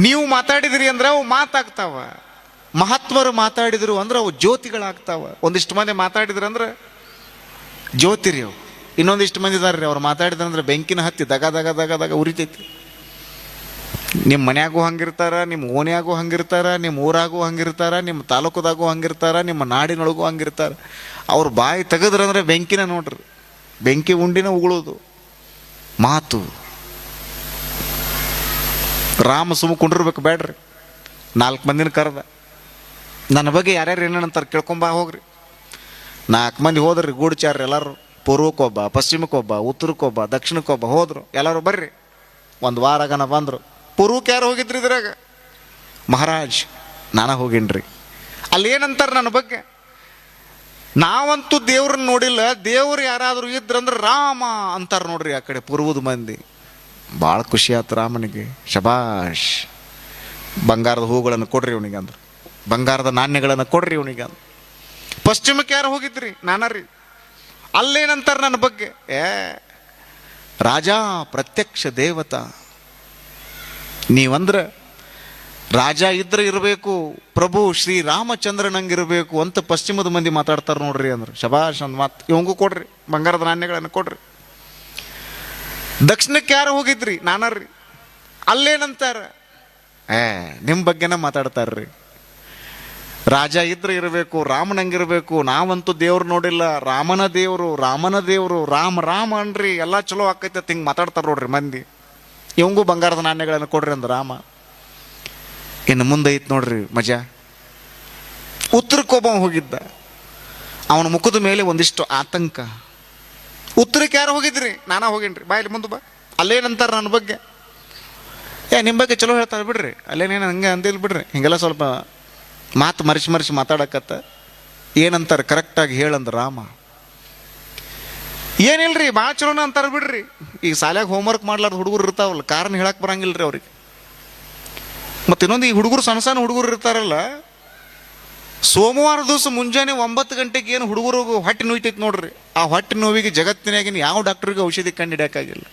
ನೀವು ಮಾತಾಡಿದ್ರಿ ಅಂದ್ರೆ ಅವು ಮಾತಾಗ್ತಾವ. ಮಹಾತ್ಮರು ಮಾತಾಡಿದ್ರು ಅಂದ್ರೆ ಅವು ಜ್ಯೋತಿಗಳಾಗ್ತಾವ. ಒಂದಿಷ್ಟು ಮಂದಿ ಮಾತಾಡಿದ್ರಂದ್ರೆ ಜ್ಯೋತಿ ರೀ ಅವು. ಇನ್ನೊಂದಿಷ್ಟು ಮಂದಿ ಇದಾರ್ರಿ, ಅವ್ರು ಮಾತಾಡಿದ್ರಂದ್ರೆ ಬೆಂಕಿನ ಹತ್ತಿ ದಗ ದಗ ದಗ ದಗ ಉರಿತೈತಿ. ನಿಮ್ಮ ಮನ್ಯಾಗೂ ಹಂಗಿರ್ತಾರ, ನಿಮ್ಮ ಓನ್ಯಾಗೂ ಹಂಗಿರ್ತಾರ, ನಿಮ್ಮ ಊರಾಗೂ ಹಂಗಿರ್ತಾರ, ನಿಮ್ಮ ತಾಲೂಕದಾಗೂ ಹಂಗಿರ್ತಾರ, ನಿಮ್ಮ ನಾಡಿನೊಳಗೂ ಹಂಗಿರ್ತಾರ. ಅವ್ರು ಬಾಯಿ ತೆಗೆದ್ರಂದ್ರೆ ಬೆಂಕಿನ ನೋಡ್ರಿ, ಬೆಂಕಿ ಉಂಡಿನ ಉಗುಳೋದು ಮಾತು. ರಾಮ ಸುಮ್ಕೊಂಡಿರ್ಬೇಕು ಬೇಡ್ರಿ, 4 ಮಂದಿನ ಕರೆದ ನನ್ನ ಬಗ್ಗೆ ಯಾರ್ಯಾರು ಏನೇನಂತಾರೆ ಕೇಳ್ಕೊಂಬ ಹೋಗ್ರಿ. 4 ಮಂದಿ ಹೋದ್ರಿ, ಗೂಡ್ಚಾರ್ರಿ ಎಲ್ಲರೂ. ಪೂರ್ವಕ್ಕೊಬ್ಬ, ಪಶ್ಚಿಮಕ್ಕೊಬ್ಬ, ಉತ್ತರಕ್ಕೊಬ್ಬ, ದಕ್ಷಿಣಕ್ಕೊಬ್ಬ ಹೋದ್ರು. ಎಲ್ಲರೂ ಬರ್ರಿ. ಒಂದು ವಾರಗನ ಬಂದರು. ಪೂರ್ವಕ್ಕೆ ಯಾರು ಹೋಗಿದ್ರಿ ಇದ್ರಾಗ? ಮಹಾರಾಜ್ ನಾನು ಹೋಗಿನ್ರಿ. ಅಲ್ಲಿ ಏನಂತಾರೆ ನನ್ನ ಬಗ್ಗೆ? ನಾವಂತೂ ದೇವ್ರನ್ನ ನೋಡಿಲ್ಲ, ದೇವ್ರು ಯಾರಾದರೂ ಇದ್ರಂದ್ರೆ ರಾಮ ಅಂತಾರೆ ನೋಡ್ರಿ ಆ ಕಡೆ ಪೂರ್ವದ ಮಂದಿ. ಭಾಳ ಖುಷಿ ಆಯ್ತು ರಾಮನಿಗೆ. ಶಬಾಷ್, ಬಂಗಾರದ ಹೂಗಳನ್ನು ಕೊಡ್ರಿ ಇವನಿಗೆ ಅಂದ್ರು, ಬಂಗಾರದ ನಾಣ್ಯಗಳನ್ನು ಕೊಡ್ರಿ ಇವನಿಗೆ ಅಂದ್ರು. ಪಶ್ಚಿಮಕ್ಕೆ ಯಾರು ಹೋಗಿದ್ರಿ? ನಾನರಿ. ಅಲ್ಲೇನಂತಾರೆ ನನ್ನ ಬಗ್ಗೆ? ರಾಜ ಪ್ರತ್ಯಕ್ಷ ದೇವತಾ. ನೀವಂದ್ರೆ ರಾಜ ಇದ್ರೆ ಇರಬೇಕು, ಪ್ರಭು ಶ್ರೀರಾಮಚಂದ್ರನಂಗಿರಬೇಕು ಅಂತ ಪಶ್ಚಿಮದ ಮಂದಿ ಮಾತಾಡ್ತಾರೆ ನೋಡ್ರಿ ಅಂದ್ರು. ಶಬಾಷ್ ಅಂದ್ ಮಾತು. ಇವಂಗೂ ಕೊಡ್ರಿ ಬಂಗಾರದ ನಾಣ್ಯಗಳನ್ನು ಕೊಡ್ರಿ. ದಕ್ಷಿಣಕ್ಕೆ ಯಾರು ಹೋಗಿದ್ರಿ? ನಾನರ್ರಿ. ಅಲ್ಲೇನಂತಾರ? ನಿಮ್ಮ ಬಗ್ಗೆನ ಮಾತಾಡ್ತಾರ್ರಿ. ರಾಜ ಇದ್ರೆ ಇರಬೇಕು, ರಾಮನಂಗಿರಬೇಕು. ನಾವಂತೂ ದೇವ್ರು ನೋಡಿಲ್ಲ, ರಾಮನ ದೇವರು, ರಾಮನ ದೇವರು, ರಾಮ ರಾಮ ಅನ್ರಿ, ಎಲ್ಲ ಚಲೋ ಆಕೈತೆ ಹಿಂಗೆ ಮಾತಾಡ್ತಾರೆ ನೋಡ್ರಿ ಮಂದಿ. ಇವಂಗೂ ಬಂಗಾರದ ನಾಣ್ಯಗಳನ್ನು ಕೊಡ್ರಿ ಅಂದ ರಾಮ. ಇನ್ನು ಮುಂದೆ ಐತ್ ನೋಡ್ರಿ ಮಜಾ. ಉತ್ತರಕ್ಕೊಬ್ಬ ಹೋಗಿದ್ದ, ಅವನ ಮುಖದ ಮೇಲೆ ಒಂದಿಷ್ಟು ಆತಂಕ. ಉತ್ತರಕ್ಕೆ ಯಾರು ಹೋಗಿದ್ರಿ? ನಾನಾ ಹೋಗೇನ್ರಿ. ಬಾ ಇಲ್ಲಿ ಮುಂದೆ ಬಾ. ಅಲ್ಲೇನಂತಾರೆ ನನ್ನ ಬಗ್ಗೆ? ನಿಮ್ಮ ಬಗ್ಗೆ ಚಲೋ ಹೇಳ್ತಾರೆ ಬಿಡ್ರಿ, ಅಲ್ಲೇನೇನು ಹಂಗೆ ಅಂದಿಲ್ಲ ಬಿಡ್ರಿ. ಹಿಂಗೆಲ್ಲ ಸ್ವಲ್ಪ ಮಾತು ಮರೆಸಿ ಮಾತಾಡಕತ್ತ. ಏನಂತಾರೆ ಕರೆಕ್ಟಾಗಿ ಹೇಳಂದ ರಾಮ. ಏನಿಲ್ರಿ, ಭಾಳ ಚಲೋನ ಅಂತಾರೆ ಬಿಡ್ರಿ. ಈಗ ಶಾಲ್ಯಾಗ ಹೋಮ್ವರ್ಕ್ ಮಾಡ್ಲಾರ್ದು ಹುಡುಗರು ಇರ್ತಾವಲ್ಲ, ಕಾರಣ ಹೇಳಕ್ಕೆ ಬರಂಗಿಲ್ರಿ ಅವ್ರಿಗೆ. ಮತ್ತು ಇನ್ನೊಂದು, ಈ ಹುಡುಗರು ಸಣ್ಣ ಸಣ್ಣ ಹುಡುಗರು ಇರ್ತಾರಲ್ಲ, ಸೋಮವಾರ ದಿವಸ ಮುಂಜಾನೆ 9 ಗಂಟೆಗೆ ಏನು ಹುಡುಗರು ಹೊಟ್ಟೆ ನೋಯ್ತೈತಿ ನೋಡ್ರಿ, ಆ ಹೊಟ್ಟೆ ನೋವಿಗೆ ಜಗತ್ತಿನಾಗಿನ ಯಾವ ಡಾಕ್ಟ್ರಿಗೆ ಔಷಧಿ ಕಂಡು ಹಿಡಿಯೋಕ್ಕಾಗಿಲ್ಲ.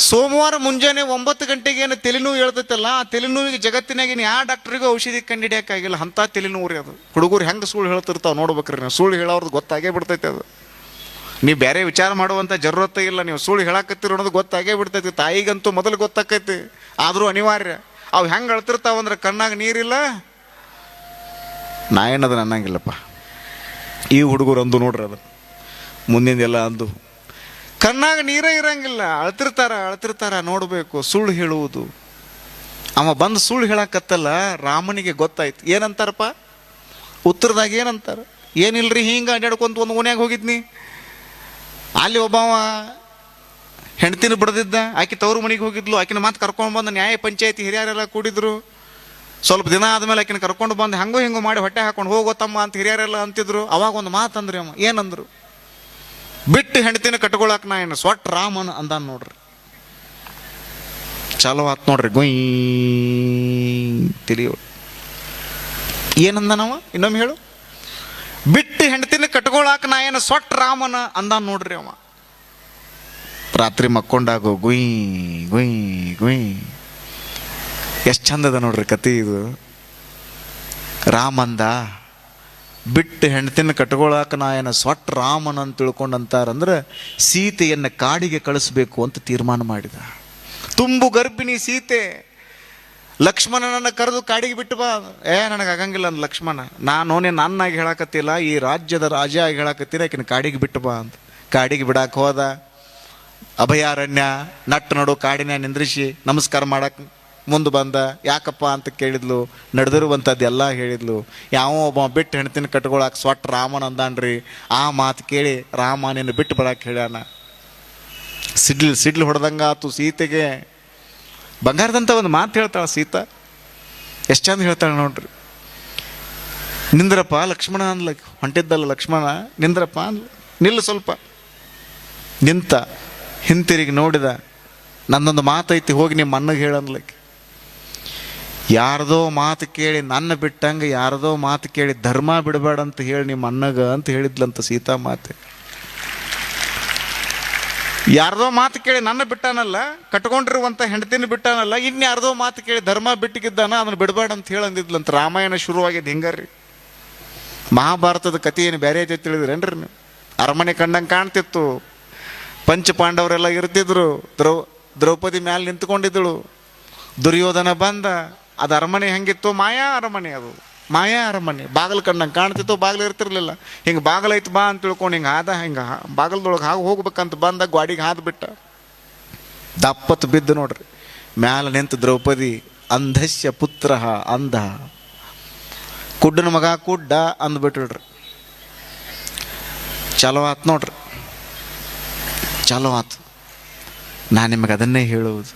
ಸೋಮವಾರ ಮುಂಜಾನೆ 9 ಗಂಟೆಗೆ ಏನು ತಲೆನೋವು ಹೇಳ್ತೈತಲ್ಲ, ಆ ತಲೆನೋವಿಗೆ ಜಗತ್ತಿನಾಗಿನ ಯಾವ ಡಾಕ್ಟ್ರಿಗೂ ಔಷಧಿ ಕಂಡು ಹಿಡಿಯೋಕ್ಕಾಗಿಲ್ಲ. ಅಂಥ ತಲೆನೋವು ರೀ ಅದು. ಹುಡುಗರು ಹೆಂಗೆ ಸುಳ್ಳು ಹೇಳ್ತಿರ್ತಾವೆ ನೋಡ್ಬೇಕ್ರಿ ನೀವು. ಸುಳ್ಳು ಹೇಳೋರ್ದು ಗೊತ್ತಾಗೇ ಬಿಡ್ತೈತೆ ಅದು. ನೀವು ಬೇರೆ ವಿಚಾರ ಮಾಡುವಂಥ ಜरूरते ಇಲ್ಲ, ನೀವು ಸುಳ್ಳು ಹೇಳಕತ್ತೀರಿ ಅನ್ನೋದು ಗೊತ್ತಾಗೇ ಬಿಡ್ತೈತಿ. ತಾಯಿಗಂತೂ ಮೊದಲು ಗೊತ್ತಾಕೈತಿ, ಆದರೂ ಅನಿವಾರ್ಯ. ಅವು ಹೆಂಗೆ ಅಳ್ತಿರ್ತಾವಂದ್ರೆ ಕಣ್ಣಾಗ ನೀರಿಲ್ಲ, ನಾ ಏನದು ಅನ್ನಂಗಿಲ್ಲಪ್ಪ. ಈ ಹುಡುಗರು ಅಂದು ನೋಡ್ರಿ, ಅದು ಮುಂದಿಂದೆಲ್ಲ ಅಂದು ಕಣ್ಣಾಗ ನೀರೇ ಇರಂಗಿಲ್ಲ. ಅಳ್ತಿರ್ತಾರ ನೋಡಬೇಕು. ಸುಳ್ಳು ಹೇಳುವುದು. ಅವ ಬಂದು ಸುಳ್ಳು ಹೇಳಕತ್ತಲ್ಲ, ರಾಮನಿಗೆ ಗೊತ್ತಾಯ್ತು. ಏನಂತಾರಪ್ಪ ಉತ್ತರದಾಗ? ಏನಂತಾರ? ಏನಿಲ್ರಿ, ಹಿಂಗೆ ಅಡ್ಯಾಡ್ಕೊಂತ ಒಂದು ಓನ್ಯಾಗ ಹೋಗಿದ್ನಿ. ಅಲ್ಲಿ ಒಬ್ಬವ ಹೆಂಡ್ತಿನ ಬಿಡದಿದ್ದ, ಆಕೆ ತವರು ಮನೆಗೆ ಹೋಗಿದ್ಲು. ಆಕಿನ ಮಾತು ಕರ್ಕೊಂಡು ಬಂದು ನ್ಯಾಯ ಪಂಚಾಯತಿ ಹಿರಿಯರೆಲ್ಲ ಕೂಡಿದ್ರು. ಸ್ವಲ್ಪ ದಿನ ಆದಮೇಲೆ ಆಕಿನ ಕರ್ಕೊಂಡು ಬಂದು ಹಿಂಗೋ ಮಾಡಿ ಹೊಟ್ಟೆ ಹಾಕೊಂಡು ಹೋಗೋತಮ್ಮ ಅಂತ ಹಿರಿಯರೆಲ್ಲ ಅಂತಿದ್ರು. ಅವಾಗ ಒಂದು ಮಾತು ಅಂದ್ರಿ ಅವ. ಏನಂದ್ರು? ಬಿಟ್ಟು ಹೆಂಡ್ತಿನ ಕಟ್ಕೊಳಕ್ ನಾ ಏನು ಸ್ವಟ್ ರಾಮನ್ ಅಂದಾನ ನೋಡ್ರಿ. ಚಲೋ ಆತ್ ನೋಡ್ರಿ. ಗೊಯ್ ತಿಳಿಯೋ ಏನಂದನವ? ಇನ್ನೊಮ್ಮೆ ಹೇಳು. ಬಿಟ್ಟು ಹೆಂಡ್ತಿನ ಕಟ್ಕೊಳಕ್ ನಾ ಏನು ಸ್ವಟ್ ರಾಮನ ಅಂದಾನ ನೋಡ್ರಿ ಅವ. ರಾತ್ರಿ ಮಕ್ಕೊಂಡಾಗೋ ಗುಯ್ ಗುಯ್ ಗುಯ್. ಎಷ್ಟು ಚಂದದ ನೋಡ್ರಿ ಕತೆ ಇದು. ರಾಮಂದ ಬಿಟ್ಟು ಹೆಂಡ್ತಿನ ಕಟ್ಕೊಳಕ ನಾ ಏನು ಸ್ವಟ್ ರಾಮನ ಅಂತ ತಿಳ್ಕೊಂಡಂತಾರಂದ್ರೆ ಸೀತೆಯನ್ನು ಕಾಡಿಗೆ ಕಳಿಸ್ಬೇಕು ಅಂತ ತೀರ್ಮಾನ ಮಾಡಿದ. ತುಂಬು ಗರ್ಭಿಣಿ ಸೀತೆ. ಲಕ್ಷ್ಮಣನನ್ನು ಕರೆದು ಕಾಡಿಗೆ ಬಿಟ್ಟು ಬಾ. ನನಗೆ ಆಗಂಗಿಲ್ಲ ಅಂದ ಲಕ್ಷ್ಮಣ. ನಾನೇ ನನ್ನಾಗಿ ಹೇಳಕತ್ತಿಲ್ಲ, ಈ ರಾಜ್ಯದ ರಾಜ ಆಗಿ ಹೇಳಕತ್ತೀನಿ, ಆಕಿನ ಕಾಡಿಗೆ ಬಿಟ್ಟು ಬಾ ಅಂತ. ಕಾಡಿಗೆ ಬಿಡಾಕ ಹೋದ. ಅಭಯಾರಣ್ಯ ನಟ್ಟು ನಡು ಕಾಡಿನ ನಿಂದ್ರಿಸಿ ನಮಸ್ಕಾರ ಮಾಡಕ್ಕೆ ಮುಂದೆ ಬಂದ. ಯಾಕಪ್ಪ ಅಂತ ಕೇಳಿದ್ಲು. ನಡೆದಿರುವಂಥದ್ದು ಎಲ್ಲ ಹೇಳಿದ್ಲು. ಯಾವ ಒಬ್ಬ ಬಿಟ್ಟು ಹೆಣ್ತಿನ ಕಟ್ಕೊಳಕ್ಕೆ ಸ್ವಟ್ ರಾಮನ್ ಅಂದಾನ್ರಿ. ಆ ಮಾತು ಕೇಳಿ ರಾಮ ನಿನ್ನ ಬಿಟ್ಟು ಬಿಡಕ್ಕೆ ಹೇಳ್ಯಾನ. ಸಿಡ್ಲು ಹೊಡೆದಂಗ ಆತು ಸೀತೆಗೆ. ಬಂಗಾರದಂತ ಒಂದು ಮಾತು ಹೇಳ್ತಾಳೆ ಸೀತಾ. ಎಷ್ಟು ಚಂದ ಹೇಳ್ತಾಳೆ ನೋಡ್ರಿ. ನಿಂದ್ರಪ್ಪ ಲಕ್ಷ್ಮಣ ಅಂದ್ಲ. ಹೊಂಟಿದ್ದಲ್ಲ ಲಕ್ಷ್ಮಣ, ನಿಂದ್ರಪ್ಪ ಅಂದ್ಲ. ನಿಲ್ಲು ಸ್ವಲ್ಪ. ನಿಂತ ಹಿಂತಿರುಗಿ ನೋಡಿದ. ನನ್ನೊಂದು ಮಾತೈತಿ, ಹೋಗಿ ನಿಮ್ಮ ಅಣ್ಣಗೆ ಹೇಳನ್ಲಕ್ಕೆ. ಯಾರ್ದೋ ಮಾತು ಕೇಳಿ ನನ್ನ ಬಿಟ್ಟಂಗೆ ಯಾರ್ದೋ ಮಾತು ಕೇಳಿ ಧರ್ಮ ಬಿಡಬೇಡ ಅಂತ ಹೇಳಿ ನಿಮ್ಮ ಅಣ್ಣಗ ಅಂತ ಹೇಳಿದ್ಲಂತ ಸೀತಾ ಮಾತೆ. ಯಾರ್ದೋ ಮಾತು ಕೇಳಿ ನನ್ನ ಬಿಟ್ಟಾನಲ್ಲ, ಕಟ್ಕೊಂಡಿರುವಂಥ ಹೆಂಡತಿನ ಬಿಟ್ಟಾನಲ್ಲ, ಇನ್ಯಾರ್ದೋ ಮಾತು ಕೇಳಿ ಧರ್ಮ ಬಿಟ್ಟಿಗಿದ್ದಾನ, ಅದನ್ನು ಬಿಡಬೇಡ ಅಂತ ಹೇಳಂದಿದ್ಲಂತ. ರಾಮಾಯಣ ಶುರುವಾಗಿದ್ದು ಹಿಂಗಾರಿ. ಮಹಾಭಾರತದ ಕಥೆ ಏನು ಬೇರೆ ಐತೆ ತಿಳಿದ್ರೇನ್ರಿ ನೀವು? ಅರಮನೆ ಕಂಡಂಗೆ ಕಾಣ್ತಿತ್ತು, ಪಂಚ ಪಾಂಡವರೆಲ್ಲ ಇರ್ತಿದ್ರು, ದ್ರೌಪದಿ ಮ್ಯಾಲೆ ನಿಂತ್ಕೊಂಡಿದ್ದಳು, ದುರ್ಯೋಧನ ಬಂದ. ಅದು ಅರಮನೆ ಹೆಂಗಿತ್ತು? ಮಾಯಾ ಅರಮನೆ, ಅದು ಮಾಯಾ ಅರಮನೆ. ಬಾಗಿಲು ಕಂಡಂಗೆ ಕಾಣ್ತಿತ್ತು, ಬಾಗಿಲು ಇರ್ತಿರ್ಲಿಲ್ಲ. ಹಿಂಗೆ ಬಾಗಿಲೈತು ಬಾ ಅಂತ ತಿಳ್ಕೊಂಡು ಹಿಂಗೆ ಹಿಂಗೆ ಬಾಗಿಲ್ದೊಳಗೆ ಹೋಗ್ಬೇಕಂತ ಬಂದ, ಗಾಡಿಗೆ ಹಾದು ಬಿಟ್ಟ, ದಪ್ಪತ್ತು ಬಿದ್ದು ನೋಡ್ರಿ. ಮ್ಯಾಲ ನಿಂತು ದ್ರೌಪದಿ, ಅಂಧಸ್ಯ ಪುತ್ರ ಅಂಧ, ಕುಡ್ಡನ ಮಗ ಕುಡ್ಡ ಅಂದ್ಬಿಟ್ರಿ. ಚಲೋ ಆತು ನೋಡ್ರಿ, ಚಲೋ ಆತು. ನಾನು ನಿಮಗೆ ಅದನ್ನೇ ಹೇಳುವುದು,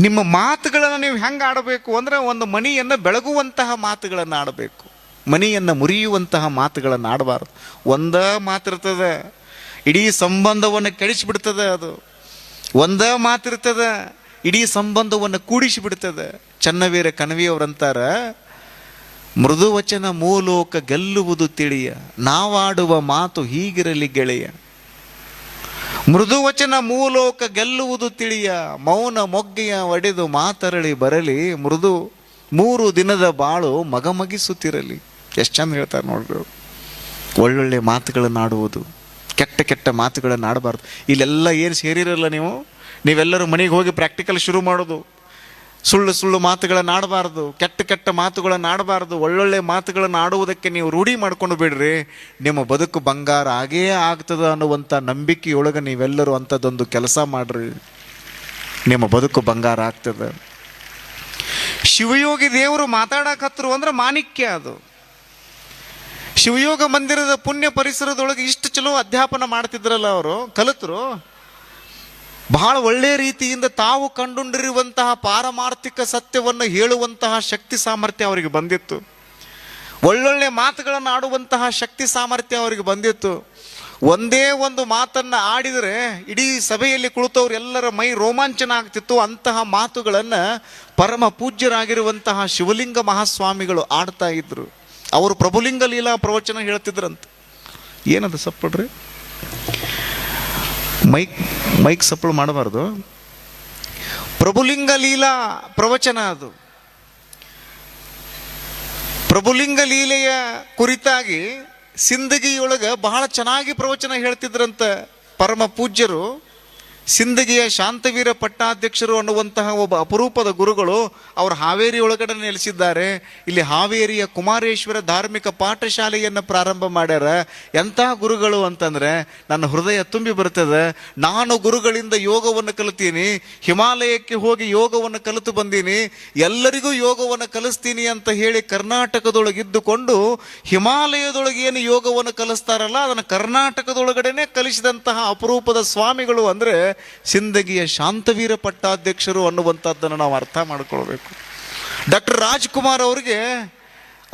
ನಿಮ್ಮ ಮಾತುಗಳನ್ನು ನೀವು ಹೆಂಗೆ ಆಡಬೇಕು ಅಂದರೆ, ಒಂದು ಮನೆಯನ್ನು ಬೆಳಗುವಂತಹ ಮಾತುಗಳನ್ನು ಆಡಬೇಕು, ಮನೆಯನ್ನು ಮುರಿಯುವಂತಹ ಮಾತುಗಳನ್ನು ಆಡಬಾರ್ದು. ಒಂದೇ ಮಾತಿರ್ತದೆ, ಇಡೀ ಸಂಬಂಧವನ್ನು ಕೆಡಿಸಿಬಿಡ್ತದೆ. ಅದು ಒಂದೇ ಮಾತಿರ್ತದೆ, ಇಡೀ ಸಂಬಂಧವನ್ನು ಕೂಡಿಸಿಬಿಡ್ತದೆ. ಚನ್ನವೀರ ಕಣವಿಯವರಂತಾರ, ಮೃದು ವಚನ ಮೂಲೋಕ ಗೆಲ್ಲುವುದು ತಿಳಿಯ, ನಾವಾಡುವ ಮಾತು ಹೀಗಿರಲಿ ಗೆಳೆಯ. ಮೃದು ವಚನ ಮೂಲೋಕ ಗೆಲ್ಲುವುದು ತಿಳಿಯ, ಮೌನ ಮೊಗ್ಗೆಯ ಒಡೆದು ಮಾತರಳಿ ಬರಲಿ, ಮೃದು 3 ದಿನದ ಬಾಳು ಮಗಮಗಿಸುತ್ತಿರಲಿ. ಎಷ್ಟು ಚಂದ ಹೇಳ್ತಾರೆ ನೋಡ್ರಿ. ಒಳ್ಳೊಳ್ಳೆ ಮಾತುಗಳನ್ನು ಆಡುವುದು, ಕೆಟ್ಟ ಕೆಟ್ಟ ಮಾತುಗಳನ್ನು ಆಡಬಾರ್ದು. ಇಲ್ಲೆಲ್ಲ ಏನು ಸೇರಿರಲ್ಲ ನೀವೆಲ್ಲರೂ ಮನೆಗೆ ಹೋಗಿ ಪ್ರಾಕ್ಟಿಕಲ್ ಶುರು ಮಾಡೋದು. ಸುಳ್ಳು ಸುಳ್ಳು ಮಾತುಗಳನ್ನು ಆಡಬಾರ್ದು, ಕೆಟ್ಟ ಕೆಟ್ಟ ಮಾತುಗಳನ್ನು ಆಡಬಾರ್ದು. ಒಳ್ಳೊಳ್ಳೆ ಮಾತುಗಳನ್ನು ಆಡುವುದಕ್ಕೆ ನೀವು ರೂಢಿ ಮಾಡ್ಕೊಂಡು ಬಿಡ್ರಿ, ನಿಮ್ಮ ಬದುಕು ಬಂಗಾರ ಆಗೇ ಆಗ್ತದ ಅನ್ನುವಂಥ ನಂಬಿಕೆಯೊಳಗೆ ನೀವೆಲ್ಲರೂ ಅಂಥದ್ದೊಂದು ಕೆಲಸ ಮಾಡ್ರಿ, ನಿಮ್ಮ ಬದುಕು ಬಂಗಾರ ಆಗ್ತದೆ. ಶಿವಯೋಗಿ ದೇವರು ಮಾತಾಡಕತ್ರು ಅಂದ್ರೆ ಮಾಣಿಕ್ಯ ಅದು. ಶಿವಯೋಗ ಮಂದಿರದ ಪುಣ್ಯ ಪರಿಸರದೊಳಗೆ ಇಷ್ಟು ಚಲೋ ಅಧ್ಯಾಪನ ಮಾಡ್ತಿದ್ರಲ್ಲ, ಅವರು ಕಲಿತರು. ಬಹಳ ಒಳ್ಳೆಯ ರೀತಿಯಿಂದ ತಾವು ಕಂಡುಕೊಂಡಿರುವಂತಹ ಪಾರಮಾರ್ಥಿಕ ಸತ್ಯವನ್ನು ಹೇಳುವಂತಹ ಶಕ್ತಿ ಸಾಮರ್ಥ್ಯ ಅವರಿಗೆ ಬಂದಿತ್ತು. ಒಳ್ಳೊಳ್ಳೆ ಮಾತುಗಳನ್ನು ಆಡುವಂತಹ ಶಕ್ತಿ ಸಾಮರ್ಥ್ಯ ಅವರಿಗೆ ಬಂದಿತ್ತು. ಒಂದೇ ಒಂದು ಮಾತನ್ನು ಆಡಿದರೆ ಇಡೀ ಸಭೆಯಲ್ಲಿ ಕುಳಿತವ್ರು ಎಲ್ಲರ ಮೈ ರೋಮಾಂಚನ ಆಗ್ತಿತ್ತು. ಅಂತಹ ಮಾತುಗಳನ್ನು ಪರಮ ಪೂಜ್ಯರಾಗಿರುವಂತಹ ಶಿವಲಿಂಗ ಮಹಾಸ್ವಾಮಿಗಳು ಆಡ್ತಾ ಇದ್ರು. ಅವರು ಪ್ರಭುಲಿಂಗ ಲೀಲಾ ಪ್ರವಚನ ಹೇಳ್ತಿದ್ರಂತ. ಏನದು ಸಪ್ಪಡ್ರಿ, ಮೈಕ್ ಸಪ್ಪಳು ಮಾಡಬಾರ್ದು. ಪ್ರಭುಲಿಂಗ ಲೀಲಾ ಪ್ರವಚನ ಅದು. ಪ್ರಭುಲಿಂಗ ಲೀಲೆಯ ಕುರಿತಾಗಿ ಸಿಂದಗಿಯೊಳಗೆ ಬಹಳ ಚೆನ್ನಾಗಿ ಪ್ರವಚನ ಹೇಳ್ತಿದ್ರಂತ ಪರಮ ಪೂಜ್ಯರು. ಸಿಂದಗಿಯ ಶಾಂತವೀರ ಪಟ್ಟಾಧ್ಯಕ್ಷರು ಅನ್ನುವಂತಹ ಒಬ್ಬ ಅಪರೂಪದ ಗುರುಗಳು ಅವರು ಹಾವೇರಿ ಒಳಗಡೆ ನೆಲೆಸಿದ್ದಾರೆ. ಇಲ್ಲಿ ಹಾವೇರಿಯ ಕುಮಾರೇಶ್ವರ ಧಾರ್ಮಿಕ ಪಾಠಶಾಲೆಯನ್ನು ಪ್ರಾರಂಭ ಮಾಡ್ಯಾರ. ಎಂತಹ ಗುರುಗಳು ಅಂತಂದರೆ ನನ್ನ ಹೃದಯ ತುಂಬಿ ಬರ್ತದೆ. ನಾನು ಗುರುಗಳಿಂದ ಯೋಗವನ್ನು ಕಲಿತೀನಿ, ಹಿಮಾಲಯಕ್ಕೆ ಹೋಗಿ ಯೋಗವನ್ನು ಕಲಿತು ಬಂದೀನಿ, ಎಲ್ಲರಿಗೂ ಯೋಗವನ್ನು ಕಲಿಸ್ತೀನಿ ಅಂತ ಹೇಳಿ ಕರ್ನಾಟಕದೊಳಗಿದ್ದುಕೊಂಡು ಹಿಮಾಲಯದೊಳಗೆ ಏನು ಯೋಗವನ್ನು ಕಲಿಸ್ತಾರಲ್ಲ ಅದನ್ನು ಕರ್ನಾಟಕದೊಳಗಡೆನೆ ಕಲಿಸಿದಂತಹ ಅಪರೂಪದ ಸ್ವಾಮಿಗಳು ಅಂದರೆ ಸಿಂದಗಿಯ ಶಾಂತವೀರ ಪಟ್ಟಾಧ್ಯಕ್ಷರು ಅನ್ನುವಂಥದ್ದನ್ನು ನಾವು ಅರ್ಥ ಮಾಡಿಕೊಳ್ಬೇಕು. ಡಾಕ್ಟರ್ ರಾಜ್ಕುಮಾರ್ ಅವರಿಗೆ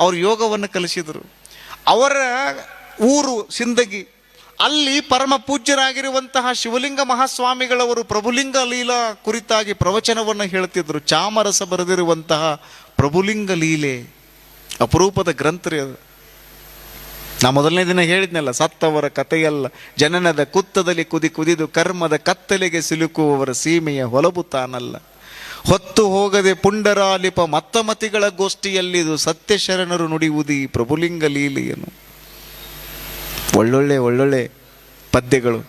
ಅವರು ಯೋಗವನ್ನು ಕಲಿಸಿದರು. ಅವರ ಊರು ಸಿಂದಗಿ. ಅಲ್ಲಿ ಪರಮ ಪೂಜ್ಯರಾಗಿರುವಂತಹ ಶಿವಲಿಂಗ ಮಹಾಸ್ವಾಮಿಗಳವರು ಪ್ರಭುಲಿಂಗ ಲೀಲಾ ಕುರಿತಾಗಿ ಪ್ರವಚನವನ್ನು ಹೇಳ್ತಿದ್ರು. ಚಾಮರಸ ಬರೆದಿರುವಂತಹ ಪ್ರಭುಲಿಂಗ ಲೀಲೆ ಅಪರೂಪದ ಗ್ರಂಥರಿ ಅದು. ನಾ ಮೊದಲನೇ ದಿನ ಹೇಳಿದ್ನಲ್ಲ, ಸತ್ತವರ ಕಥೆಯಲ್ಲ, ಜನನದ ಕುತ್ತದಲ್ಲಿ ಕುದಿದು ಕರ್ಮದ ಕತ್ತಲೆಗೆ ಸಿಲುಕುವವರ ಸೀಮೆಯ ಹೊಲಬು ತಾನಲ್ಲ, ಹೊತ್ತು ಹೋಗದೆ ಪುಂಡರಾಲಿಪ ಮತ್ತಮತಿಗಳ ಗೋಷ್ಠಿಯಲ್ಲಿದು ಸತ್ಯ ಶರಣರು ನುಡಿಯುವುದು ಈ ಪ್ರಭುಲಿಂಗ ಲೀಲೆಯನ್ನು. ಒಳ್ಳೊಳ್ಳೆ ಪದ್ಯಗಳು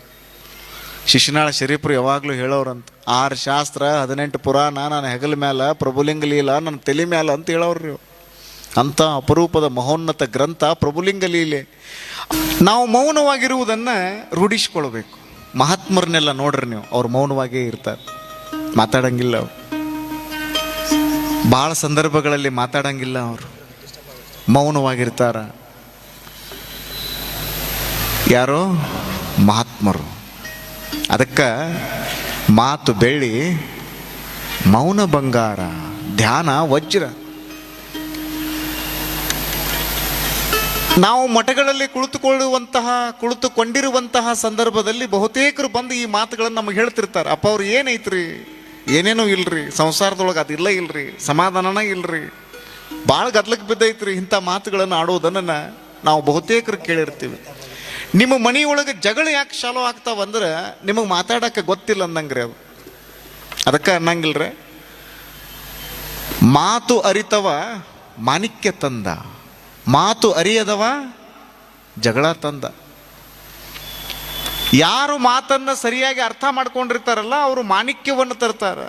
ಶಿಶುನಾಳ ಶರೀಫರು ಯಾವಾಗಲೂ ಹೇಳೋರಂತ. 6 ಶಾಸ್ತ್ರ 18 ಪುರಾಣ ನನ್ನ ಹೆಗಲ ಮ್ಯಾಲ, ಪ್ರಭುಲಿಂಗ ಲೀಲಾ ನನ್ನ ತಲೆ ಮ್ಯಾಲ ಅಂತ ಹೇಳೋರು. ಅಂಥ ಅಪರೂಪದ ಮಹೋನ್ನತ ಗ್ರಂಥ ಪ್ರಭುಲಿಂಗ ಲೀಲೆ. ನಾವು ಮೌನವಾಗಿರುವುದನ್ನು ರೂಢಿಸ್ಕೊಳ್ಬೇಕು. ಮಹಾತ್ಮರನ್ನೆಲ್ಲ ನೋಡ್ರಿ ನೀವು, ಅವ್ರು ಮೌನವಾಗೇ ಇರ್ತಾರೆ, ಮಾತಾಡಂಗಿಲ್ಲ. ಅವರು ಭಾಳ ಸಂದರ್ಭಗಳಲ್ಲಿ ಮಾತಾಡಂಗಿಲ್ಲ, ಅವರು ಮೌನವಾಗಿರ್ತಾರ. ಯಾರೋ ಮಹಾತ್ಮರು. ಅದಕ್ಕೆ ಮಾತು ಬೆಳ್ಳಿ, ಮೌನ ಬಂಗಾರ, ಧ್ಯಾನ ವಜ್ರ. ನಾವು ಮಠಗಳಲ್ಲಿ ಕುಳಿತುಕೊಂಡಿರುವಂತಹ ಸಂದರ್ಭದಲ್ಲಿ ಬಹುತೇಕರು ಬಂದು ಈ ಮಾತುಗಳನ್ನು ನಮಗೆ ಹೇಳ್ತಿರ್ತಾರೆ. ಅಪ್ಪ ಅವ್ರು ಏನೈತ್ರಿ, ಏನೇನೂ ಇಲ್ರಿ, ಸಂಸಾರದೊಳಗೆ ಅದು ಇಲ್ರಿ, ಸಮಾಧಾನನ ಇಲ್ರಿ, ಭಾಳ ಗದ್ಲಕ್ಕೆ ಬಿದ್ದೈತ್ರಿ. ಇಂಥ ಮಾತುಗಳನ್ನು ಆಡೋದನ್ನು ನಾವು ಬಹುತೇಕರು ಕೇಳಿರ್ತೀವಿ. ನಿಮ್ಮ ಮನೆಯೊಳಗೆ ಜಗಳ ಯಾಕೆ ಚಾಲೂ ಆಗ್ತಾವಂದ್ರೆ ನಿಮಗೆ ಮಾತಾಡಕ್ಕೆ ಗೊತ್ತಿಲ್ಲ ಅಂದಂಗ್ರಿ ಅದು. ಅದಕ್ಕೆ ಅನ್ನಂಗಿಲ್ರಿ, ಮಾತು ಅರಿತವ ಮಾಣಿಕ್ಯ ತಂದ, ಮಾತು ಅರಿಯದವ ಜಗಳ ತಂದ. ಯಾರು ಮಾತನ್ನು ಸರಿಯಾಗಿ ಅರ್ಥ ಮಾಡ್ಕೊಂಡಿರ್ತಾರಲ್ಲ ಅವರು ಮಾಣಿಕ್ಯವನ್ನು ತರ್ತಾರೆ.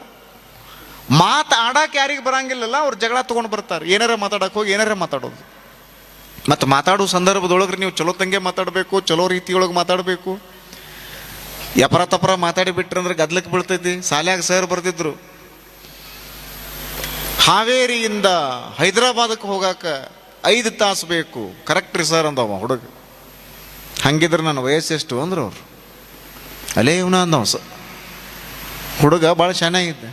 ಮಾತು ಆಡಕ್ಕೆ ಯಾರಿಗೆ ಬರಂಗಿಲ್ಲಲ್ಲ ಅವ್ರು ಜಗಳ ತೊಗೊಂಡು ಬರ್ತಾರೆ. ಏನಾರ ಮಾತಾಡಕ್ಕೆ ಹೋಗಿ ಏನಾರ ಮಾತಾಡೋದು. ಮತ್ತು ಮಾತಾಡೋ ಸಂದರ್ಭದೊಳಗೆ ನೀವು ಚಲೋ ತಂಗೆ ಮಾತಾಡಬೇಕು, ಚಲೋ ರೀತಿಯೊಳಗೆ ಮಾತಾಡಬೇಕು. ಯಪರ ತಪರ ಮಾತಾಡಿಬಿಟ್ರಂದ್ರೆ ಗದ್ಲಕ್ಕೆ ಬೀಳ್ತೈತಿ. ಸಾಲ್ಯಾಗ ಸರ್ ಬರ್ತಿದ್ರು, ಹಾವೇರಿಯಿಂದ ಹೈದರಾಬಾದಕ್ಕೆ ಹೋಗಾಕ 5 ತಾಸು ಬೇಕು. ಕರೆಕ್ಟ್ ರೀ ಸರ್ ಅಂದವ ಹುಡುಗ. ಹಂಗಿದ್ರೆ ನನ್ನ ವಯಸ್ಸೆಷ್ಟು ಅಂದ್ರು ಅವ್ರು. ಅಲ್ಲೇ ಇವನ ಅಂದವ ಹುಡುಗ ಭಾಳ ಚೆನ್ನಾಗಿದ್ದೆ.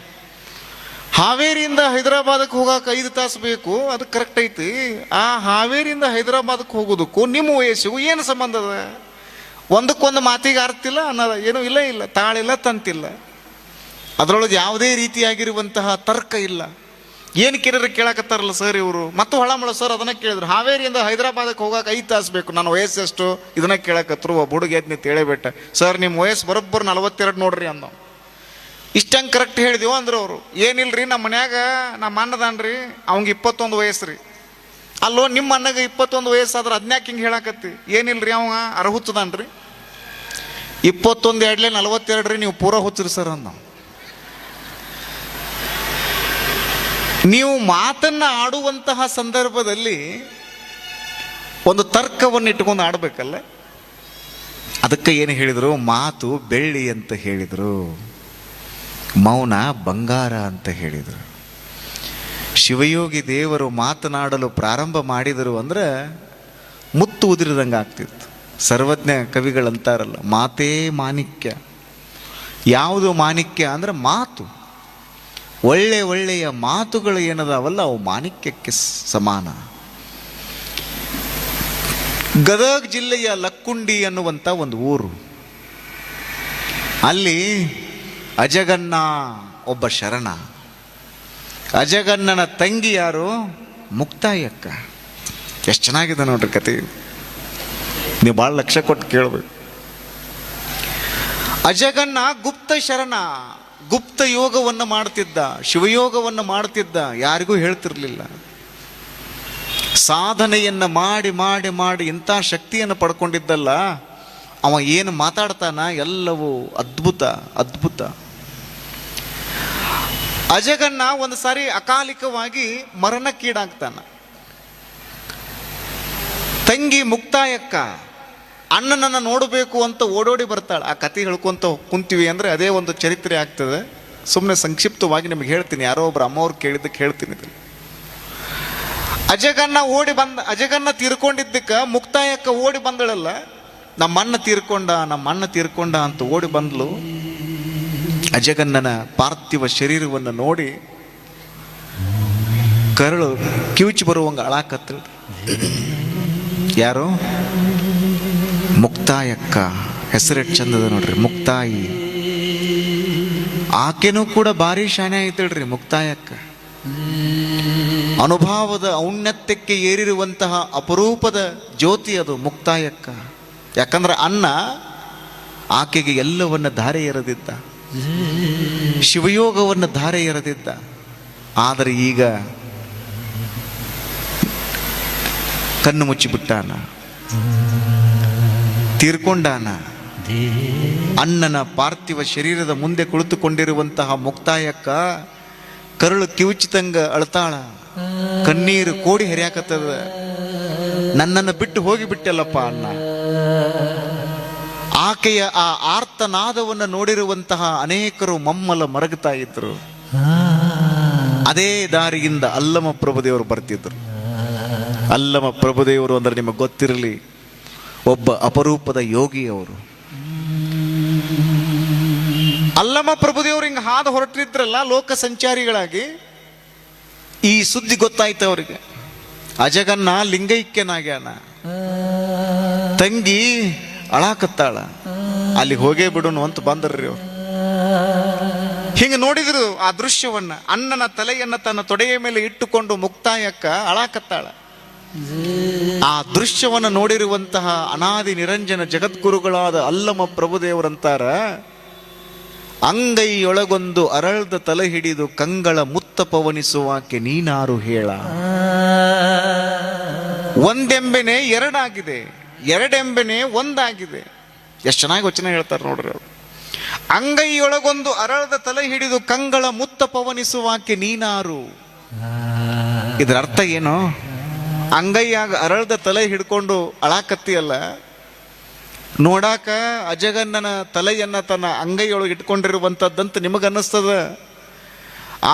ಹಾವೇರಿಯಿಂದ ಹೈದರಾಬಾದಕ್ಕೆ ಹೋಗಾಕ 5 ತಾಸು ಬೇಕು, ಅದು ಕರೆಕ್ಟ್ ಐತಿ. ಆ ಹಾವೇರಿಯಿಂದ ಹೈದರಾಬಾದಕ್ಕೆ ಹೋಗೋದಕ್ಕೂ ನಿಮ್ಮ ವಯಸ್ಸಿಗೂ ಏನು ಸಂಬಂಧ ಅದ? ಒಂದಕ್ಕೊಂದು ಮಾತಿಗೆ ಅರ್ತಿಲ್ಲ ಅನ್ನೋದ ಏನೂ ಇಲ್ಲ, ತಾಳಿಲ್ಲ ತಂತಿಲ್ಲ. ಅದರೊಳಗೆ ಯಾವುದೇ ರೀತಿಯಾಗಿರುವಂತಹ ತರ್ಕ ಇಲ್ಲ. ಏನು ಕೇಳಿದ್ರೆ ಕೇಳಕತ್ತಾರಲ್ಲ ಸರ್ ಇವರು. ಮತ್ತು ಹೊಳಮಳ ಸರ್ ಅದನ್ನ ಕೇಳಿದ್ರು, ಹಾವೇರಿಯಿಂದ ಹೈದರಾಬಾದಕ್ಕೆ ಹೋಗಾಕ 5 ತಾಸು ಬೇಕು, ನನ್ನ ವಯಸ್ಸೆಷ್ಟು ಇದನ್ನ ಕೇಳಕತ್ರು. ಒಬ್ಬ ಹುಡುಗ ಎದ್ದು ನಿಂತು ಹೇಳೇಬೇಟ, ಸರ್ ನಿಮ್ಮ ವಯಸ್ಸು ಬರೋಬ್ಬರು 42 ನೋಡ್ರಿ ಅಂದ. ಇಷ್ಟಂಗೆ ಕರೆಕ್ಟ್ ಹೇಳಿದೆವು ಅಂದ್ರೆ ಅವರು. ಏನಿಲ್ರಿ ನಮ್ಮ ಮನ್ಯಾಗ ನಮ್ಮ ಅಣ್ಣದಾನ್ರಿ, ಅವಂಗೆ 21 ವಯಸ್ಸು ರೀ. ಅಲ್ಲೋ ನಿಮ್ಮ ಅಣ್ಣಗೆ 21 ವಯಸ್ಸಾದ್ರೆ ಅದ್ನ್ಯಾಕೆ ಹಿಂಗೆ ಹೇಳಕತ್ತಿ? ಏನಿಲ್ರಿ ಅವ ಅರಹುಚ್ಚದಾನ್ರಿ. 21 2 42 ರೀ, ನೀವು ಪೂರ ಹುಚ್ಚರಿ ಸರ್ ಅಂದ. ನೀವು ಮಾತನ್ನ ಆಡುವಂತಹ ಸಂದರ್ಭದಲ್ಲಿ ಒಂದು ತರ್ಕವನ್ನು ಇಟ್ಕೊಂಡು ಆಡಬೇಕಲ್ಲ. ಅದಕ್ಕೆ ಏನು ಹೇಳಿದರು? ಮಾತು ಬೆಳ್ಳಿ ಅಂತ ಹೇಳಿದರು, ಮೌನ ಬಂಗಾರ ಅಂತ ಹೇಳಿದರು. ಶಿವಯೋಗಿ ದೇವರು ಮಾತನಾಡಲು ಪ್ರಾರಂಭ ಮಾಡಿದರು ಅಂದ್ರೆ ಮುತ್ತು ಉದಿರಿದಂಗೆ ಆಗ್ತಿತ್ತು. ಸರ್ವಜ್ಞ ಕವಿಗಳಂತಾರಲ್ಲ, ಮಾತೇ ಮಾಣಿಕ್ಯ. ಯಾವುದು ಮಾಣಿಕ್ಯ ಅಂದ್ರೆ ಮಾತು. ಒಳ್ಳೆಯ ಮಾತುಗಳು ಏನದಾವಲ್ಲ ಅವು ಮಾಣಿಕ್ಯಕ್ಕೆ ಸಮಾನ. ಗದಗ ಜಿಲ್ಲೆಯ ಲಕ್ಕುಂಡಿ ಅನ್ನುವಂಥ ಒಂದು ಊರು. ಅಲ್ಲಿ ಅಜಗನ್ನ ಒಬ್ಬ ಶರಣ. ಅಜಗನ್ನನ ತಂಗಿ ಯಾರು? ಮುಕ್ತಾಯಕ್ಕ. ಎಷ್ಟು ಚೆನ್ನಾಗಿದೆ ನೋಡ್ರಿ ಕತೆ. ನೀವು ಭಾಳ ಲಕ್ಷ್ಯ ಕೊಟ್ಟು ಕೇಳಬೇಕು. ಅಜಗನ್ನ ಗುಪ್ತ ಶರಣ, ಗುಪ್ತ ಯೋಗವನ್ನು ಮಾಡ್ತಿದ್ದ, ಶಿವಯೋಗವನ್ನು ಮಾಡ್ತಿದ್ದ, ಯಾರಿಗೂ ಹೇಳ್ತಿರ್ಲಿಲ್ಲ. ಸಾಧನೆಯನ್ನು ಮಾಡಿ ಮಾಡಿ ಮಾಡಿ ಇಂಥ ಶಕ್ತಿಯನ್ನು ಪಡ್ಕೊಂಡಿದ್ದಲ್ಲ, ಅವ ಏನು ಮಾತಾಡ್ತಾನ ಎಲ್ಲವೂ ಅದ್ಭುತ ಅದ್ಭುತ. ಅಜಗನ್ನ ಒಂದು ಸಾರಿ ಅಕಾಲಿಕವಾಗಿ ಮರಣಕ್ಕೀಡಾಗ್ತಾನ. ತಂಗಿ ಮುಕ್ತಾಯಕ್ಕ ಅಣ್ಣನನ್ನು ನೋಡಬೇಕು ಅಂತ ಓಡೋಡಿ ಬರ್ತಾಳೆ. ಆ ಕತೆ ಹೇಳ್ಕೊಂತ ಕುಂತೀವಿ ಅಂದರೆ ಅದೇ ಒಂದು ಚರಿತ್ರೆ ಆಗ್ತದೆ. ಸುಮ್ಮನೆ ಸಂಕ್ಷಿಪ್ತವಾಗಿ ನಿಮಗೆ ಹೇಳ್ತೀನಿ, ಯಾರೋ ಒಬ್ರು ಅಮ್ಮವ್ರು ಕೇಳಿದ್ದಕ್ಕೆ ಹೇಳ್ತೀನಿ. ಅಜಗನ್ನ ತೀರ್ಕೊಂಡಿದ್ದಕ್ಕೆ ಮುಕ್ತಾಯಕ್ಕ ಓಡಿ ಬಂದಳಲ್ಲ, ನಮ್ಮ ಅಣ್ಣ ತೀರ್ಕೊಂಡ ಅಂತ ಓಡಿ ಬಂದ್ಲು. ಅಜಗನ್ನನ ಪಾರ್ಥಿವ ಶರೀರವನ್ನು ನೋಡಿ ಕರಳು ಕಿವುಚಿ ಬರುವಂಗ ಅಳಾಕತ್ತಳು. ಯಾರು? ಮುಕ್ತಾಯಕ್ಕ. ಹೆಸರೆಟ್ಟು ಚಂದದ ನೋಡ್ರಿ, ಮುಕ್ತಾಯಿ. ಆಕೆನೂ ಕೂಡ ಭಾರಿ ಶಾನೆ ಐತಳ್ರಿ ಮುಕ್ತಾಯಕ್ಕ. ಅನುಭವದ ಔನ್ನತ್ಯಕ್ಕೆ ಏರಿರುವಂತಹ ಅಪರೂಪದ ಜ್ಯೋತಿ ಅದು ಮುಕ್ತಾಯಕ್ಕ. ಯಾಕಂದ್ರೆ ಅನ್ನ ಆಕೆಗೆ ಎಲ್ಲವನ್ನ ಧಾರೆ ಎರೆದಿದ್ದ, ಶಿವಯೋಗವನ್ನು ಧಾರೆ ಎರೆದಿದ್ದ. ಆದರೆ ಈಗ ಕಣ್ಣು ಮುಚ್ಚಿಬಿಟ್ಟಾನ, ತೀರ್ಕೊಂಡಾನ. ಅಣ್ಣನ ಪಾರ್ಥಿವ ಶರೀರದ ಮುಂದೆ ಕುಳಿತುಕೊಂಡಿರುವಂತಹ ಮುಕ್ತಾಯಕ್ಕ ಕರಳು ಕಿವುಚಿತಂಗ ಅಳ್ತಾಳ, ಕಣ್ಣೀರು ಕೋಡಿ ಹರಿಯಾಕತ್ತದ. ನನ್ನನ್ನು ಬಿಟ್ಟು ಹೋಗಿಬಿಟ್ಟಲ್ಲಪ್ಪ ಅಣ್ಣ. ಆಕೆಯ ಆ ಆರ್ತನಾದವನ್ನು ನೋಡಿರುವಂತಹ ಅನೇಕರು ಮಮ್ಮಲ ಮರಗುತ್ತಾ ಇದ್ರು. ಅದೇ ದಾರಿಯಿಂದ ಅಲ್ಲಮ ಪ್ರಭುದೇವರು ಬರ್ತಿದ್ರು. ಅಲ್ಲಮ ಪ್ರಭುದೇವರು ಅಂದ್ರೆ ನಿಮಗೆ ಗೊತ್ತಿರಲಿ, ಒಬ್ಬ ಅಪರೂಪದ ಯೋಗಿ ಅವರು. ಅಲ್ಲಮ ಪ್ರಭುದೇವರು ಹಿಂಗೆ ಹಾದು ಹೊರಟಿದ್ರಲ್ಲ ಲೋಕ ಸಂಚಾರಿಗಳಾಗಿ. ಈ ಸುದ್ದಿ ಗೊತ್ತಾಯ್ತು ಅವರಿಗೆ. ಅಜಗನ್ನ ಲಿಂಗೈಕ್ಯನಾಗ್ಯಾನ, ತಂಗಿ ಅಳಾಕತ್ತಾಳ, ಅಲ್ಲಿಗೆ ಹೋಗೇ ಬಿಡೋನು ಅಂತ ಬಂದ್ರಿ ಅವ್ರು. ಹಿಂಗೆ ನೋಡಿದ್ರು ಆ ದೃಶ್ಯವನ್ನ. ಅಣ್ಣನ ತಲೆಯನ್ನ ತನ್ನ ತೊಡೆಯ ಮೇಲೆ ಇಟ್ಟುಕೊಂಡು ಮುಕ್ತಾಯಕ್ಕ ಅಳಾಕತ್ತಾಳ. ಆ ದೃಶ್ಯವನ್ನು ನೋಡಿರುವಂತಹ ಅನಾದಿ ನಿರಂಜನ ಜಗದ್ಗುರುಗಳಾದ ಅಲ್ಲಮ ಪ್ರಭುದೇವರಂತಾರ, ಅಂಗೈಯೊಳಗೊಂದು ಅರಳ್ದ ತಲೆ ಹಿಡಿದು ಕಂಗಳ ಮುತ್ತ ಪವನಿಸುವಾಕೆ ನೀನಾರು ಹೇಳ. ಒಂದೆಂಬೆನೆ ಎರಡಾಗಿದೆ, ಎರಡೆಂಬೆನೆ ಒಂದಾಗಿದೆ. ಎಷ್ಟು ಚೆನ್ನಾಗಿ ವಚನ ಹೇಳ್ತಾರೆ ನೋಡ್ರಿ ಅವರು. ಅಂಗೈಯೊಳಗೊಂದು ಅರಳ್ದ ತಲೆ ಹಿಡಿದು ಕಂಗಳ ಮುತ್ತ ಪವನಿಸುವಾಕೆ ನೀನಾರು. ಇದರ ಅರ್ಥ ಏನು? ಅಂಗೈಯಾಗ ಅರಳ್ದ ತಲೆ ಹಿಡ್ಕೊಂಡು ಅಳಾಕತ್ತಿಯಲ್ಲ, ನೋಡಾಕ ಅಜಗನ್ನನ ತಲೆಯನ್ನ ತನ್ನ ಅಂಗೈಯೊಳಗೆ ಇಟ್ಕೊಂಡಿರುವಂಥದ್ದಂತ ನಿಮಗನ್ನಿಸ್ತದ.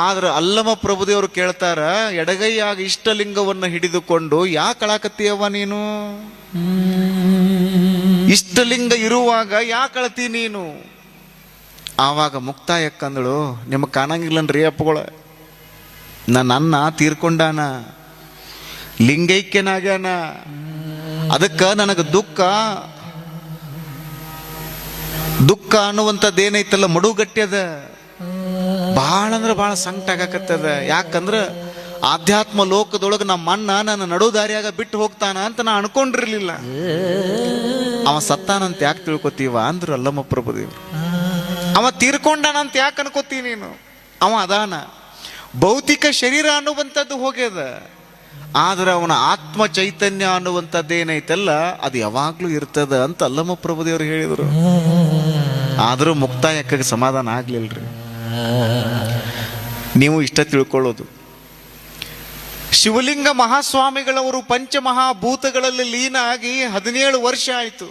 ಆದ್ರೆ ಅಲ್ಲಮ ಪ್ರಭುದೇವರು ಕೇಳ್ತಾರ, ಎಡಗೈಯಾಗ ಇಷ್ಟಲಿಂಗವನ್ನು ಹಿಡಿದುಕೊಂಡು ಯಾಕೆ ಅಳಾಕತ್ತೀಯವ್ವ ನೀನು? ಇಷ್ಟಲಿಂಗ ಇರುವಾಗ ಯಾಕೆ ಅಳತಿ ನೀನು? ಆವಾಗ ಮುಕ್ತಾಯಕ್ಕಂದಳು, ನಿಮಗೆ ಕಾಣಂಗಿಲ್ಲನ್ರಿ ಅಪ್ಪಗಳ, ನನ್ನ ಅನ್ನ ತೀರ್ಕೊಂಡಾನ, ಲಿಂಗೈಕ್ಯನಾಗ್ಯಾನ, ಅದಕ್ಕೆ ನನಗೆ ದುಃಖ ಅನ್ನುವಂಥದ್ದೇನೈತಲ್ಲ ಮಡುಗಟ್ಟ್ಯದ, ಭಾಳ ಅಂದ್ರೆ ಭಾಳ ಸಂಕಟ ಆಗಾಕತ್ತದ. ಯಾಕಂದ್ರೆ ಆಧ್ಯಾತ್ಮ ಲೋಕದೊಳಗೆ ನಮ್ಮ ಅಣ್ಣ ನನ್ನ ನಡು ದಾರಿಯಾಗ ಬಿಟ್ಟು ಹೋಗ್ತಾನ ಅಂತ ನಾ ಅನ್ಕೊಂಡಿರ್ಲಿಲ್ಲ. ಅವ ಸತ್ತಾನಂತ ಯಾಕೆ ತಿಳ್ಕೊತೀವ ಅಂದ್ರು ಅಲ್ಲಮ್ಮ ಪ್ರಭುದೇವರು. ಅವ ತೀರ್ಕೊಂಡಾನಂತ ಯಾಕೆ ಅನ್ಕೋತೀವಿ ನೀನು? ಅವ ಅದಾನ, ಭೌತಿಕ ಶರೀರ ಅನ್ನುವಂಥದ್ದು ಹೋಗ್ಯದ, ಆದ್ರೆ ಅವನ ಆತ್ಮ ಚೈತನ್ಯ ಅನ್ನುವಂಥದ್ದೇನೈತಲ್ಲ ಅದು ಯಾವಾಗ್ಲೂ ಇರ್ತದ ಅಂತ ಅಲ್ಲಮ್ಮ ಪ್ರಭುದೇವರು ಹೇಳಿದರು. ಆದರೂ ಮುಕ್ತಾಯಕ್ಕೆ ಸಮಾಧಾನ ಆಗ್ಲಿಲ್ರಿ. ನೀವು ಇಷ್ಟ ತಿಳ್ಕೊಳ್ಳೋದು, ಶಿವಲಿಂಗ ಮಹಾಸ್ವಾಮಿಗಳವರು ಪಂಚಮಹಾಭೂತಗಳಲ್ಲಿ ಲೀನ ಆಗಿ 17 ವರ್ಷ ಆಯಿತು.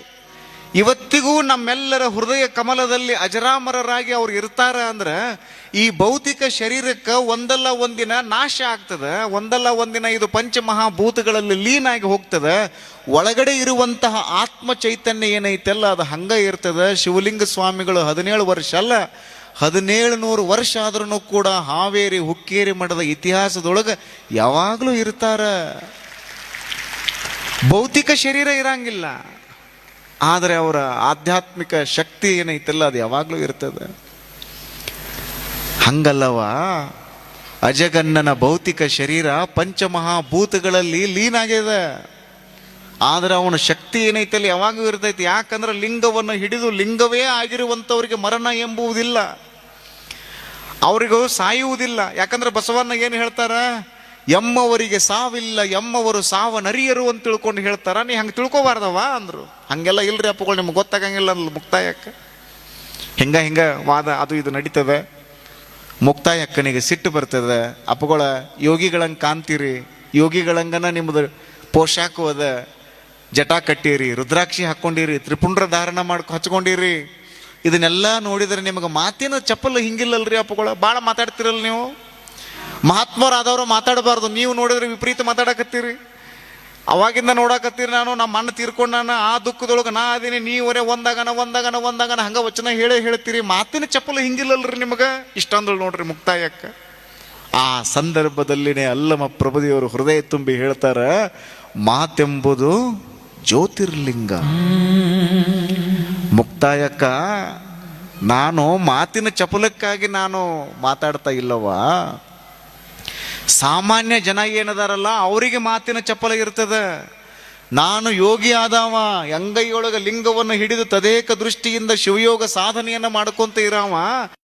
ಇವತ್ತಿಗೂ ನಮ್ಮೆಲ್ಲರ ಹೃದಯ ಕಮಲದಲ್ಲಿ ಅಜರಾಮರರಾಗಿ ಅವ್ರು ಇರ್ತಾರ ಅಂದ್ರೆ ಈ ಭೌತಿಕ ಶರೀರಕ್ಕೆ ಒಂದಲ್ಲ ಒಂದಿನ ನಾಶ ಆಗ್ತದ, ಒಂದಲ್ಲ ಒಂದಿನ ಇದು ಪಂಚಮಹಾಭೂತಗಳಲ್ಲಿ ಲೀನ ಆಗಿ ಹೋಗ್ತದ. ಒಳಗಡೆ ಇರುವಂತಹ ಆತ್ಮ ಚೈತನ್ಯ ಏನೈತಲ್ಲ ಅದು ಹಂಗ ಇರ್ತದ. ಶಿವಲಿಂಗ ಸ್ವಾಮಿಗಳು 17 ವರ್ಷ ಅಲ್ಲ, 1700 ವರ್ಷ ಆದ್ರೂ ಕೂಡ ಹಾವೇರಿ ಹುಕ್ಕೇರಿ ಮಠದ ಇತಿಹಾಸದೊಳಗೆ ಯಾವಾಗಲೂ ಇರ್ತಾರ. ಭೌತಿಕ ಶರೀರ ಇರಂಗಿಲ್ಲ, ಆದರೆ ಅವರ ಆಧ್ಯಾತ್ಮಿಕ ಶಕ್ತಿ ಏನೈತಲ್ಲ ಅದು ಯಾವಾಗಲೂ ಇರ್ತದೆ. ಹಂಗಲ್ಲವ, ಅಜಗನ್ನನ ಭೌತಿಕ ಶರೀರ ಪಂಚಮಹಾಭೂತಗಳಲ್ಲಿ ಲೀನ ಆಗ್ಯದ, ಆದ್ರೆ ಅವನ ಶಕ್ತಿ ಏನೈತಲ್ಲ ಯಾವಾಗೂ ಇರ್ತೈತಿ. ಯಾಕಂದ್ರೆ ಲಿಂಗವನ್ನು ಹಿಡಿದು ಲಿಂಗವೇ ಆಗಿರುವಂಥವ್ರಿಗೆ ಮರಣ ಎಂಬುವುದಿಲ್ಲ, ಅವರಿಗೂ ಸಾಯುವುದಿಲ್ಲ. ಯಾಕಂದ್ರೆ ಬಸವಣ್ಣ ಏನು ಹೇಳ್ತಾರ, ಎಮ್ಮವರಿಗೆ ಸಾವಿಲ್ಲ, ಎಮ್ಮವರು ಸಾವನರಿಯರು ಅಂತ ತಿಳ್ಕೊಂಡು ಹೇಳ್ತಾರ. ನೀ ಹಂಗೆ ತಿಳ್ಕೊಬಾರ್ದವ ಅಂದ್ರು. ಹಂಗೆಲ್ಲ ಇಲ್ರಿ ಅಪ್ಪಗಳು, ನಿಮ್ಗೆ ಗೊತ್ತಾಗಂಗಿಲ್ಲ ಅಂದ್ಲು ಮುಕ್ತಾಯಕ್ಕ. ಹಿಂಗ ವಾದ ಅದು ಇದು ನಡೀತದೆ. ಮುಕ್ತಾಯಕ್ಕನಿಗೆ ಸಿಟ್ಟು ಬರ್ತದೆ. ಅಪ್ಪಗಳ ಯೋಗಿಗಳಂಗೆ ಕಾಣ್ತೀರಿ, ಯೋಗಿಗಳಂಗನ ನಿಮ್ಮದು ಪೋಷಾಕು ಅದ, ಜಟಾ ಕಟ್ಟೀರಿ, ರುದ್ರಾಕ್ಷಿ ಹಾಕ್ಕೊಂಡಿರಿ, ತ್ರಿಪುಂಡ್ರ ಧಾರಣ ಹಚ್ಕೊಂಡಿರಿ. ಇದನ್ನೆಲ್ಲ ನೋಡಿದ್ರೆ ನಿಮಗೆ ಮಾತಿನ ಚಪ್ಪಲ್ ಹಿಂಗಿಲ್ಲಲ್ರಿ ಅಪ್ಪಗಳ. ಭಾಳ ಮಾತಾಡ್ತಿರಲ್ಲ ನೀವು. ಮಹಾತ್ಮರಾದವರು ಮಾತಾಡಬಾರ್ದು, ನೀವು ನೋಡಿದ್ರೆ ವಿಪರೀತ ಮಾತಾಡಕತ್ತೀರಿ. ಅವಾಗಿಂದ ನೋಡಕತ್ತೀರಿ. ನಾನು ನಮ್ಮ ಅಣ್ಣ ತೀರ್ಕೊಂಡಾನ, ಆ ದುಃಖದೊಳಗೆ ನಾ ಅದೀನಿ, ನೀವರೇ ಒಂದಾಗನ ಹಂಗ ವಚನ ಹೇಳ್ತೀರಿ. ಮಾತಿನ ಚಪ್ಪಲು ಹಿಂಗಿಲ್ಲಲ್ರಿ ನಿಮಗೆ. ಇಷ್ಟಂದಳು ನೋಡ್ರಿ ಮುಕ್ತಾಯಕ್ಕ. ಆ ಸಂದರ್ಭದಲ್ಲಿನೇ ಅಲ್ಲಮ ಪ್ರಭುದೇವರು ಹೃದಯ ತುಂಬಿ ಹೇಳ್ತಾರ, ಮಾತೆಂಬುದು ಜ್ಯೋತಿರ್ಲಿಂಗ. ಮುಕ್ತಾಯಕ್ಕ, ನಾನು ಮಾತಿನ ಚಪಲಕ್ಕಾಗಿ ನಾನು ಮಾತಾಡ್ತಾ ಇಲ್ಲವಾ, ಸಾಮಾನ್ಯ ಜನ ಏನದಾರಲ್ಲ ಅವರಿಗೆ ಮಾತಿನ ಚಪಲ ಇರ್ತದ. ನಾನು ಯೋಗಿ ಆದವ, ಅಂಗೈಯೊಳಗ ಲಿಂಗವನ್ನು ಹಿಡಿದು ತದೇಕ ದೃಷ್ಟಿಯಿಂದ ಶಿವಯೋಗ ಸಾಧನೆಯನ್ನು ಮಾಡ್ಕೊಂತ ಇರವ.